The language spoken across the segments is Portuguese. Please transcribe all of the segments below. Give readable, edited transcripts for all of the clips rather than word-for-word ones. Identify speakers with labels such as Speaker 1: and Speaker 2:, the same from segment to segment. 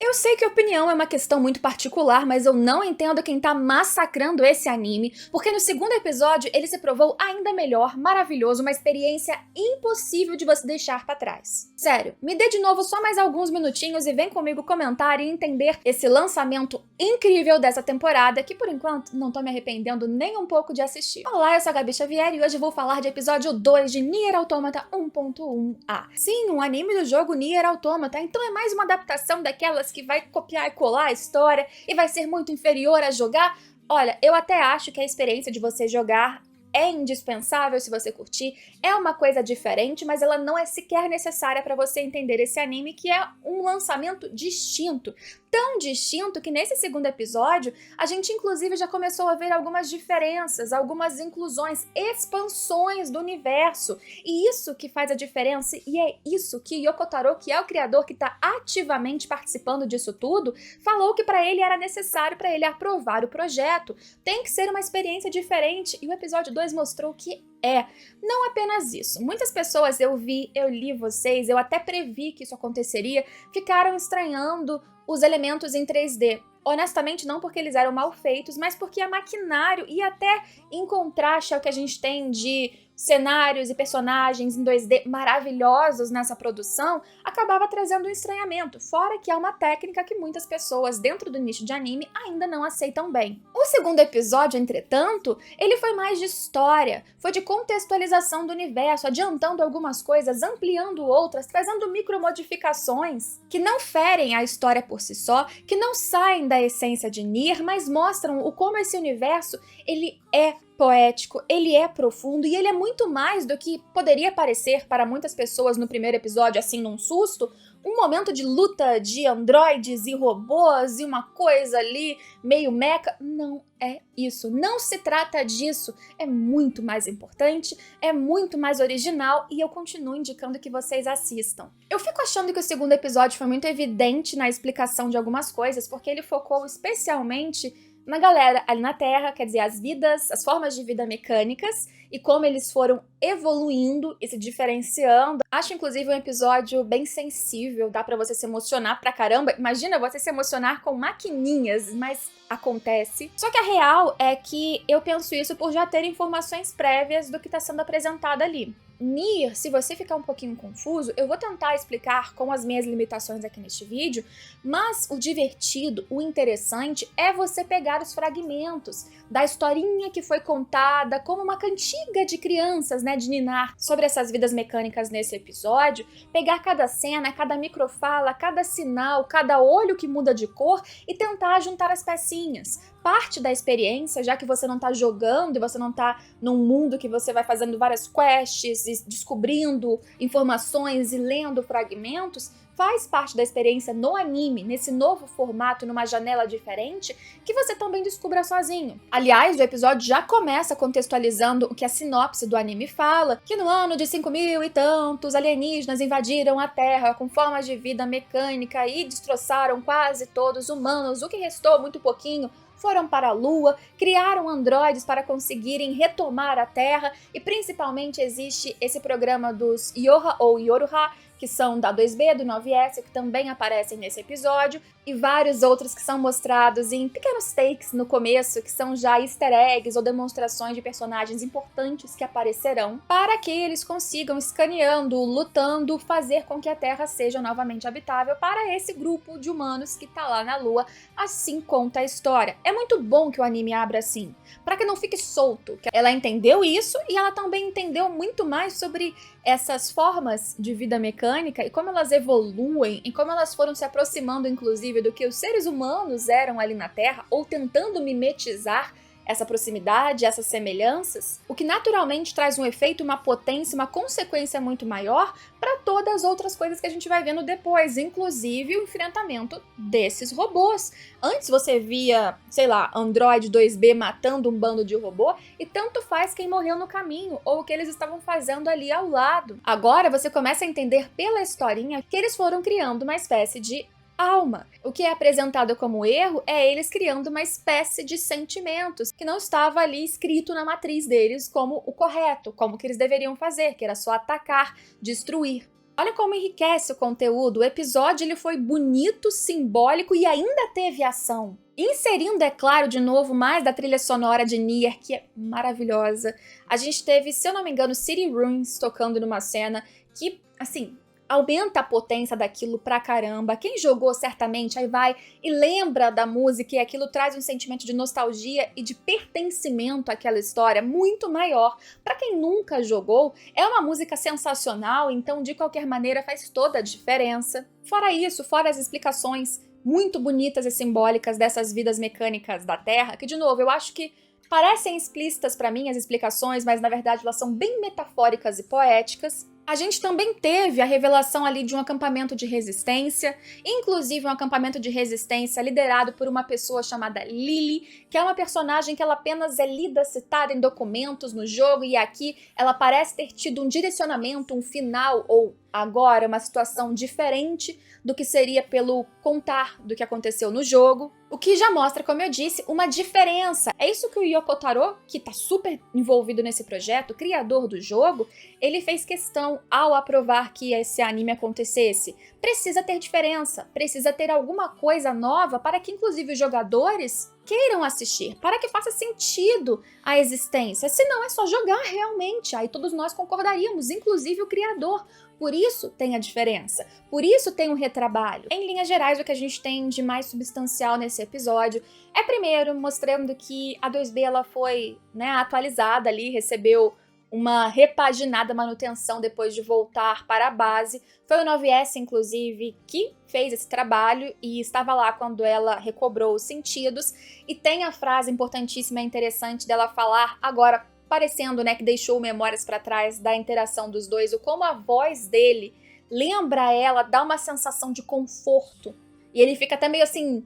Speaker 1: Eu sei que opinião é uma questão muito particular, mas eu não entendo quem tá massacrando esse anime, porque no segundo episódio ele se provou ainda melhor, maravilhoso, uma experiência impossível de você deixar pra trás. Sério, me dê de novo só mais alguns minutinhos e vem comigo comentar e entender esse lançamento incrível dessa temporada, que por enquanto não tô me arrependendo nem um pouco de assistir. Olá, eu sou a Gabi Xavier e hoje vou falar de episódio 2 de Nier Automata 1.1a. Sim, um anime do jogo Nier Automata, então é mais uma adaptação daquelas que vai copiar e colar a história e vai ser muito inferior a jogar. Olha, eu até acho que a experiência de você jogar é indispensável se você curtir, é uma coisa diferente, mas ela não é sequer necessária para você entender esse anime, que é um lançamento distinto. Tão distinto que nesse segundo episódio, a gente inclusive já começou a ver algumas diferenças, algumas inclusões, expansões do universo. E isso que faz a diferença, e é isso que Yoko Taro, que é o criador que está ativamente participando disso tudo, falou que para ele era necessário para ele aprovar o projeto. Tem que ser uma experiência diferente, e o episódio 2 mostrou que é. Não apenas isso. Muitas pessoas eu li vocês, eu até previ que isso aconteceria, ficaram estranhando os elementos em 3D. Honestamente, não porque eles eram mal feitos, mas porque a maquinário e até em contraste ao que a gente tem de cenários e personagens em 2D maravilhosos nessa produção, acabava trazendo um estranhamento, fora que é uma técnica que muitas pessoas dentro do nicho de anime ainda não aceitam bem. O segundo episódio, entretanto, ele foi mais de história, foi de contextualização do universo, adiantando algumas coisas, ampliando outras, trazendo micromodificações que não ferem a história por si só, que não saem da essência de Nier, mas mostram o como esse universo ele é poético, ele é profundo e ele é muito mais do que poderia parecer para muitas pessoas no primeiro episódio, assim, num susto, um momento de luta de androides e robôs e uma coisa ali meio mecha. Não é isso, não se trata disso, é muito mais importante, é muito mais original e eu continuo indicando que vocês assistam. Eu fico achando que o segundo episódio foi muito evidente na explicação de algumas coisas, porque ele focou especialmente na galera ali na Terra, quer dizer, as vidas, as formas de vida mecânicas e como eles foram evoluindo e se diferenciando. Acho, inclusive, um episódio bem sensível, dá pra você se emocionar pra caramba. Imagina você se emocionar com maquininhas, mas acontece. Só que a real é que eu penso isso por já ter informações prévias do que tá sendo apresentado ali. Nier, se você ficar um pouquinho confuso, eu vou tentar explicar com as minhas limitações aqui neste vídeo, mas o divertido, o interessante é você pegar os fragmentos da historinha que foi contada como uma cantiga de crianças, né, de ninar sobre essas vidas mecânicas nesse episódio, pegar cada cena, cada microfala, cada sinal, cada olho que muda de cor e tentar juntar as pecinhas. Parte da experiência, já que você não tá jogando e você não tá num mundo que você vai fazendo várias quests e descobrindo informações e lendo fragmentos, faz parte da experiência no anime, nesse novo formato, numa janela diferente, que você também descubra sozinho. Aliás, o episódio já começa contextualizando o que a sinopse do anime fala, que no ano de 5.000 e tantos, alienígenas invadiram a Terra com formas de vida mecânica e destroçaram quase todos os humanos, o que restou muito pouquinho foram para a Lua, criaram androides para conseguirem retomar a Terra e principalmente existe esse programa dos Yoha ou Yoruha, que são da 2B, do 9S, que também aparecem nesse episódio, e vários outros que são mostrados em pequenos takes no começo, que são já easter eggs ou demonstrações de personagens importantes que aparecerão, para que eles consigam, escaneando, lutando, fazer com que a Terra seja novamente habitável para esse grupo de humanos que tá lá na Lua, assim conta a história. É muito bom que o anime abra assim, para que não fique solto. Ela entendeu isso e ela também entendeu muito mais sobre essas formas de vida mecânica e como elas evoluem e como elas foram se aproximando, inclusive, do que os seres humanos eram ali na Terra, ou tentando mimetizar essa proximidade, essas semelhanças, o que naturalmente traz um efeito, uma potência, uma consequência muito maior para todas as outras coisas que a gente vai vendo depois, inclusive o enfrentamento desses robôs. Antes você via, sei lá, Android 2B matando um bando de robô e tanto faz quem morreu no caminho ou o que eles estavam fazendo ali ao lado. Agora você começa a entender pela historinha que eles foram criando uma espécie de alma. O que é apresentado como erro é eles criando uma espécie de sentimentos que não estava ali escrito na matriz deles como o correto, como que eles deveriam fazer, que era só atacar, destruir. Olha como enriquece o conteúdo. O episódio ele foi bonito, simbólico e ainda teve ação. Inserindo, é claro, de novo, mais da trilha sonora de Nier, que é maravilhosa. A gente teve, se eu não me engano, City Ruins tocando numa cena que, assim, aumenta a potência daquilo pra caramba. Quem jogou certamente aí vai e lembra da música e aquilo traz um sentimento de nostalgia e de pertencimento àquela história muito maior. Pra quem nunca jogou, é uma música sensacional, então de qualquer maneira faz toda a diferença. Fora isso, fora as explicações muito bonitas e simbólicas dessas vidas mecânicas da Terra, que de novo, eu acho que parecem explícitas pra mim as explicações, mas na verdade elas são bem metafóricas e poéticas. A gente também teve a revelação ali de um acampamento de resistência, inclusive um acampamento de resistência liderado por uma pessoa chamada Lily, que é uma personagem que ela apenas é lida, citada em documentos no jogo, e aqui ela parece ter tido um direcionamento, um final, ou agora uma situação diferente do que seria pelo contar do que aconteceu no jogo, o que já mostra, como eu disse, uma diferença. É isso que o Yoko Taro, que tá super envolvido nesse projeto, criador do jogo, ele fez questão ao aprovar que esse anime acontecesse. Precisa ter diferença, precisa ter alguma coisa nova para que inclusive os jogadores queiram assistir, para que faça sentido a existência. Senão é só jogar realmente, aí todos nós concordaríamos, inclusive o criador. Por isso tem a diferença, por isso tem um retrabalho. Em linhas gerais, o que a gente tem de mais substancial nesse episódio é primeiro mostrando que a 2B ela foi, atualizada ali, recebeu uma repaginada manutenção depois de voltar para a base. Foi o 9S, inclusive, que fez esse trabalho e estava lá quando ela recobrou os sentidos. E tem a frase importantíssima e interessante dela falar agora, parecendo, que deixou memórias para trás da interação dos dois, o como a voz dele lembra ela, dá uma sensação de conforto. E ele fica até meio assim,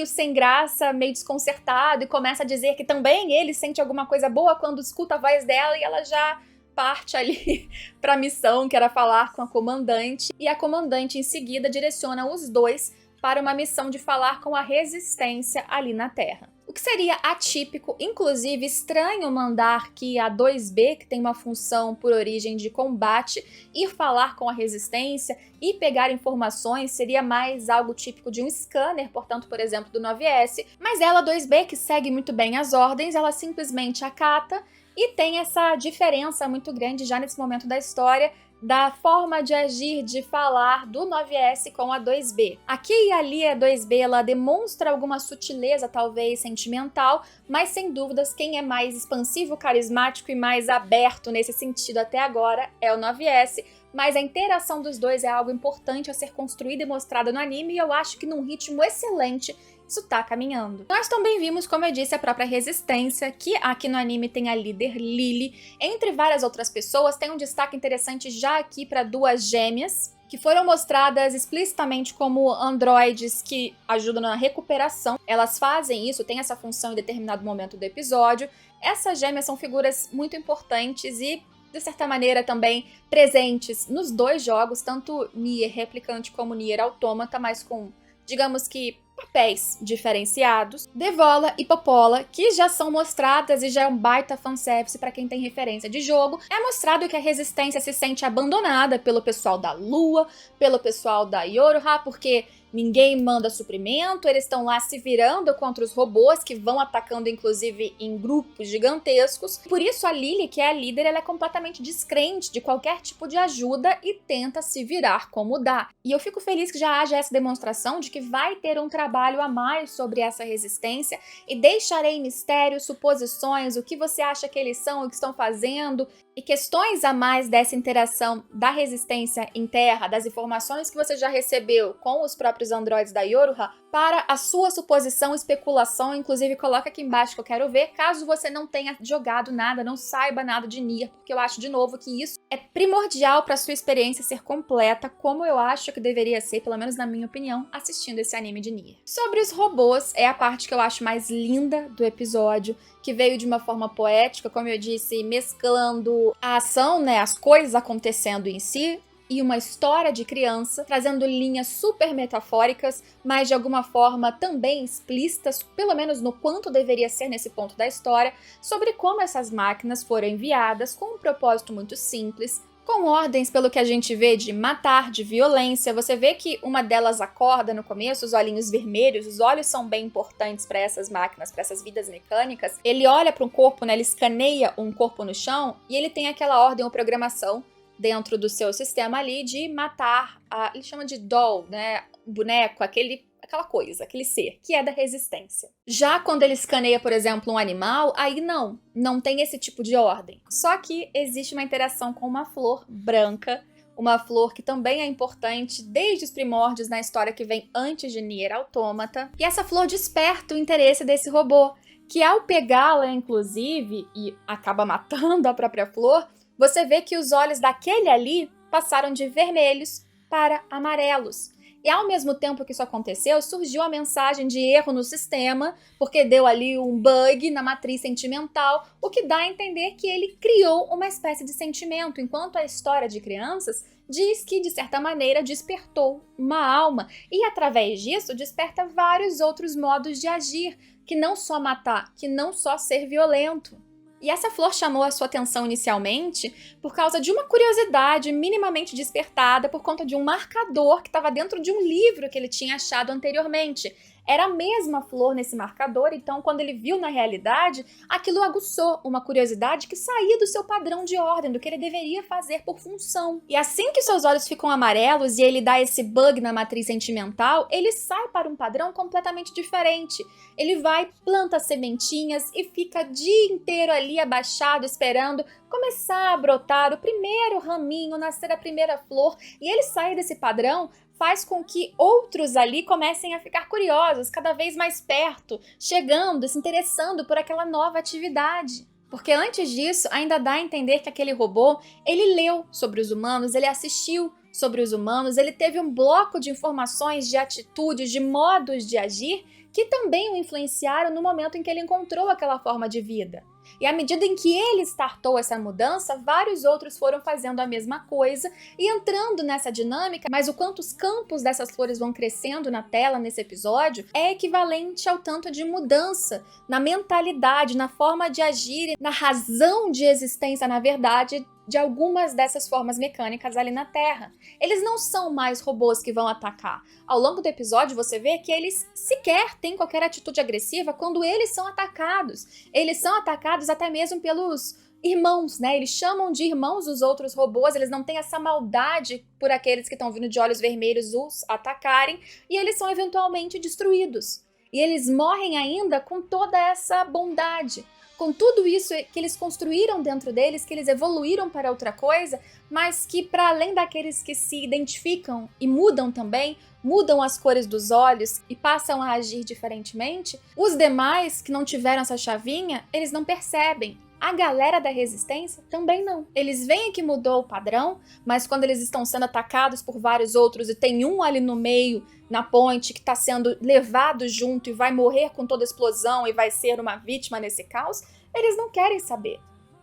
Speaker 1: sem graça, meio desconcertado, e começa a dizer que também ele sente alguma coisa boa quando escuta a voz dela, e ela já parte ali pra missão, que era falar com a comandante, e a comandante em seguida direciona os dois para uma missão de falar com a resistência ali na Terra. O que seria atípico, inclusive estranho mandar que a 2B, que tem uma função por origem de combate, ir falar com a resistência e pegar informações seria mais algo típico de um scanner, portanto, por exemplo, do 9S, mas ela, 2B, que segue muito bem as ordens, ela simplesmente acata e tem essa diferença muito grande já nesse momento da história, da forma de agir, de falar do 9S com a 2B. Aqui e ali a 2B ela demonstra alguma sutileza, talvez sentimental, mas sem dúvidas quem é mais expansivo, carismático e mais aberto nesse sentido até agora é o 9S, mas a interação dos dois é algo importante a ser construída e mostrada no anime, e eu acho que num ritmo excelente isso tá caminhando. Nós também vimos, como eu disse, a própria resistência, que aqui no anime tem a líder Lily. Entre várias outras pessoas, tem um destaque interessante já aqui para duas gêmeas, que foram mostradas explicitamente como androides que ajudam na recuperação. Elas fazem isso, tem essa função em determinado momento do episódio. Essas gêmeas são figuras muito importantes e, de certa maneira, também presentes nos dois jogos, tanto Nier Replicante como Nier Automata, mas com, digamos que, papéis diferenciados. Devola e Popola, que já são mostradas e já é um baita fanservice para quem tem referência de jogo. É mostrado que a resistência se sente abandonada pelo pessoal da Lua, pelo pessoal da Yoruha, porque ninguém manda suprimento, eles estão lá se virando contra os robôs que vão atacando inclusive em grupos gigantescos. Por isso a Lily, que é a líder, ela é completamente descrente de qualquer tipo de ajuda e tenta se virar como dá. E eu fico feliz que já haja essa demonstração de que vai ter um trabalho a mais sobre essa resistência e deixarei em mistério, suposições, o que você acha que eles são, o que estão fazendo e questões a mais dessa interação da resistência em terra, das informações que você já recebeu com os próprios androides da Yoruha, para a sua suposição, especulação, inclusive coloca aqui embaixo que eu quero ver, caso você não tenha jogado nada, não saiba nada de Nier, porque eu acho de novo que isso é primordial para sua experiência ser completa, como eu acho que deveria ser, pelo menos na minha opinião, assistindo esse anime de Nier. Sobre os robôs, é a parte que eu acho mais linda do episódio, que veio de uma forma poética, como eu disse, mesclando a ação, as coisas acontecendo em si, e uma história de criança, trazendo linhas super metafóricas, mas de alguma forma também explícitas, pelo menos no quanto deveria ser nesse ponto da história, sobre como essas máquinas foram enviadas com um propósito muito simples, Com ordens, pelo que a gente vê, de matar, de violência. Você vê que uma delas acorda no começo, os olhinhos vermelhos, os olhos são bem importantes para essas máquinas, para essas vidas mecânicas. Ele olha para um corpo, né, ele escaneia um corpo no chão e ele tem aquela ordem ou programação dentro do seu sistema ali de matar, ele chama de doll, né, boneco, aquela coisa, aquele ser, que é da resistência. Já quando ele escaneia, por exemplo, um animal, aí não tem esse tipo de ordem. Só que existe uma interação com uma flor branca, uma flor que também é importante desde os primórdios na história que vem antes de Nier Automata. E essa flor desperta o interesse desse robô, que ao pegá-la, inclusive, e acaba matando a própria flor, você vê que os olhos daquele ali passaram de vermelhos para amarelos. E ao mesmo tempo que isso aconteceu, surgiu a mensagem de erro no sistema, porque deu ali um bug na matriz sentimental, o que dá a entender que ele criou uma espécie de sentimento, enquanto a história de crianças diz que, de certa maneira, despertou uma alma, e através disso desperta vários outros modos de agir, que não só matar, que não só ser violento. E essa flor chamou a sua atenção inicialmente por causa de uma curiosidade minimamente despertada por conta de um marcador que estava dentro de um livro que ele tinha achado anteriormente. Era a mesma flor nesse marcador, então quando ele viu na realidade, aquilo aguçou uma curiosidade que saía do seu padrão de ordem, do que ele deveria fazer por função. E assim que seus olhos ficam amarelos e ele dá esse bug na matriz sentimental, ele sai para um padrão completamente diferente. Ele vai, planta sementinhas e fica o dia inteiro ali abaixado, esperando começar a brotar o primeiro raminho, nascer a primeira flor, e ele sai desse padrão faz com que outros ali comecem a ficar curiosos, cada vez mais perto, chegando, se interessando por aquela nova atividade. Porque antes disso, ainda dá a entender que aquele robô, ele leu sobre os humanos, ele assistiu sobre os humanos, ele teve um bloco de informações, de atitudes, de modos de agir, que também o influenciaram no momento em que ele encontrou aquela forma de vida. E à medida em que ele startou essa mudança, vários outros foram fazendo a mesma coisa e entrando nessa dinâmica, mas o quanto os campos dessas flores vão crescendo na tela nesse episódio é equivalente ao tanto de mudança na mentalidade, na forma de agir, na razão de existência, na verdade, de algumas dessas formas mecânicas ali na Terra. Eles não são mais robôs que vão atacar. Ao longo do episódio você vê que eles sequer têm qualquer atitude agressiva quando eles são atacados. Eles são atacados até mesmo pelos irmãos, né? Eles chamam de irmãos os outros robôs, eles não têm essa maldade por aqueles que estão vindo de olhos vermelhos os atacarem, e eles são eventualmente destruídos. E eles morrem ainda com toda essa bondade, com tudo isso que eles construíram dentro deles, que eles evoluíram para outra coisa, mas que para além daqueles que se identificam e mudam também, mudam as cores dos olhos e passam a agir diferentemente, os demais que não tiveram essa chavinha, eles não percebem. A galera da resistência também não. Eles veem que mudou o padrão, mas quando eles estão sendo atacados por vários outros e tem um ali no meio, na ponte, que está sendo levado junto e vai morrer com toda a explosão e vai ser uma vítima nesse caos, eles não querem saber.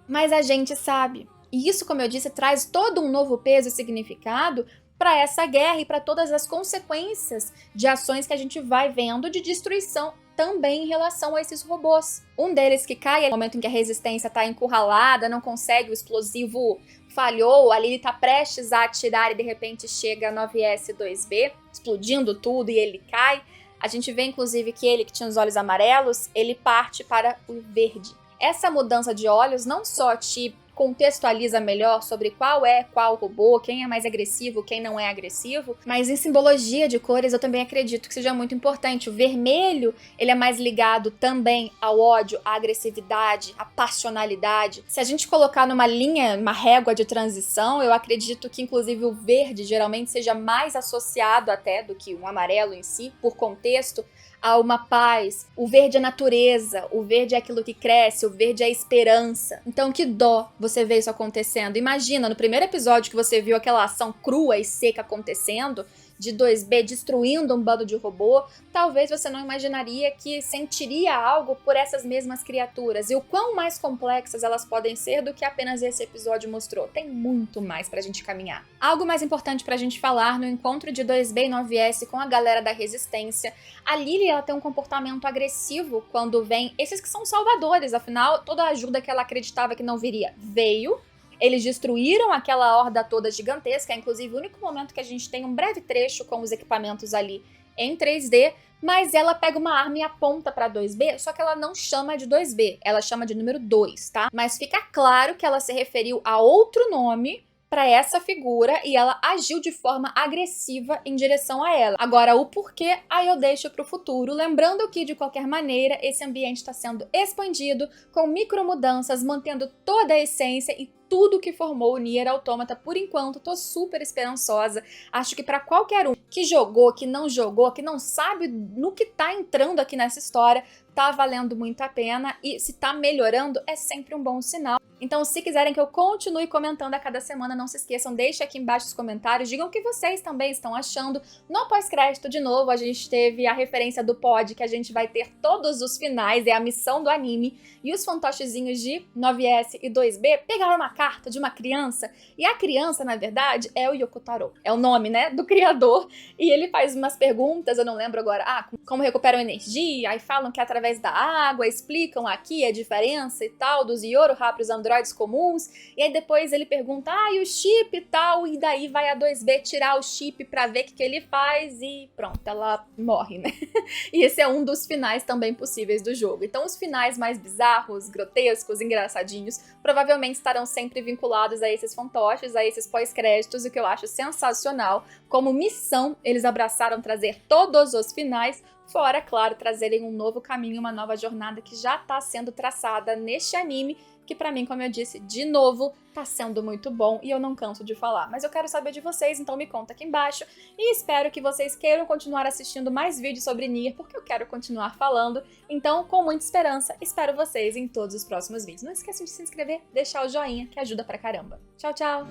Speaker 1: Mas a gente sabe. E isso, como eu disse, traz todo um novo peso e significado para essa guerra e para todas as consequências de ações que a gente vai vendo de destruição também em relação a esses robôs. Um deles que cai no momento em que a resistência está encurralada, não consegue, o explosivo falhou, ali ele está prestes a atirar e de repente chega a 9S2B, explodindo tudo e ele cai. A gente vê inclusive que ele, que tinha os olhos amarelos, ele parte para o verde. Essa mudança de olhos não só te contextualiza melhor sobre qual robô, quem é mais agressivo, quem não é agressivo, mas em simbologia de cores eu também acredito que seja muito importante. O vermelho, ele é mais ligado também ao ódio, à agressividade, à passionalidade. Se a gente colocar numa linha, uma régua de transição, eu acredito que inclusive o verde geralmente seja mais associado até do que o amarelo em si, por contexto, a uma paz. O verde é natureza, o verde é aquilo que cresce, o verde é a esperança. Então que dó você ver isso acontecendo. Imagina, no primeiro episódio que você viu aquela ação crua e seca acontecendo, de 2B destruindo um bando de robô, talvez você não imaginaria que sentiria algo por essas mesmas criaturas. E o quão mais complexas elas podem ser do que apenas esse episódio mostrou. Tem muito mais pra gente caminhar. Algo mais importante pra gente falar no encontro de 2B e 9S com a galera da Resistência. A Lily, ela tem um comportamento agressivo quando vem esses que são salvadores, afinal, toda a ajuda que ela acreditava que não viria, veio. Eles destruíram aquela horda toda gigantesca, é inclusive o único momento que a gente tem um breve trecho com os equipamentos ali em 3D, mas ela pega uma arma e aponta pra 2B, só que ela não chama de 2B, ela chama de número 2, tá? Mas fica claro que ela se referiu a outro nome para essa figura e ela agiu de forma agressiva em direção a ela. Agora, o porquê, aí eu deixo pro futuro, lembrando que, de qualquer maneira, esse ambiente está sendo expandido com micromudanças, mantendo toda a essência e tudo que formou o Nier Automata. Por enquanto, tô super esperançosa. Acho que para qualquer um que jogou, que não sabe no que tá entrando aqui nessa história, tá valendo muito a pena, e se tá melhorando é sempre um bom sinal. Então, se quiserem que eu continue comentando a cada semana, não se esqueçam, deixem aqui embaixo os comentários, digam o que vocês também estão achando. No pós-crédito, de novo, a gente teve a referência do pod, que a gente vai ter todos os finais, é a missão do anime, e os fantochezinhos de 9S e 2B pegaram uma carta de uma criança, e a criança, na verdade, é o Yoko Taro. É o nome, né, do criador, e ele faz umas perguntas, eu não lembro agora, como recuperam energia, aí falam que é através da água, explicam aqui a diferença e tal, dos Yoruha pros androides comuns, e aí depois ele pergunta, e o chip e tal, e daí vai a 2B tirar o chip pra ver o que ele faz, e pronto, ela morre, né? E esse é um dos finais também possíveis do jogo. Então os finais mais bizarros, grotescos, engraçadinhos, provavelmente estarão sempre vinculados a esses fantoches, a esses pós-créditos, o que eu acho sensacional. Como missão, eles abraçaram trazer todos os finais, fora, claro, trazerem um novo caminho, uma nova jornada que já tá sendo traçada neste anime, que pra mim, como eu disse, de novo, tá sendo muito bom e eu não canso de falar. Mas eu quero saber de vocês, então me conta aqui embaixo, e espero que vocês queiram continuar assistindo mais vídeos sobre Nier, porque eu quero continuar falando. Então, com muita esperança, espero vocês em todos os próximos vídeos. Não esqueçam de se inscrever, deixar o joinha, que ajuda pra caramba. Tchau, tchau!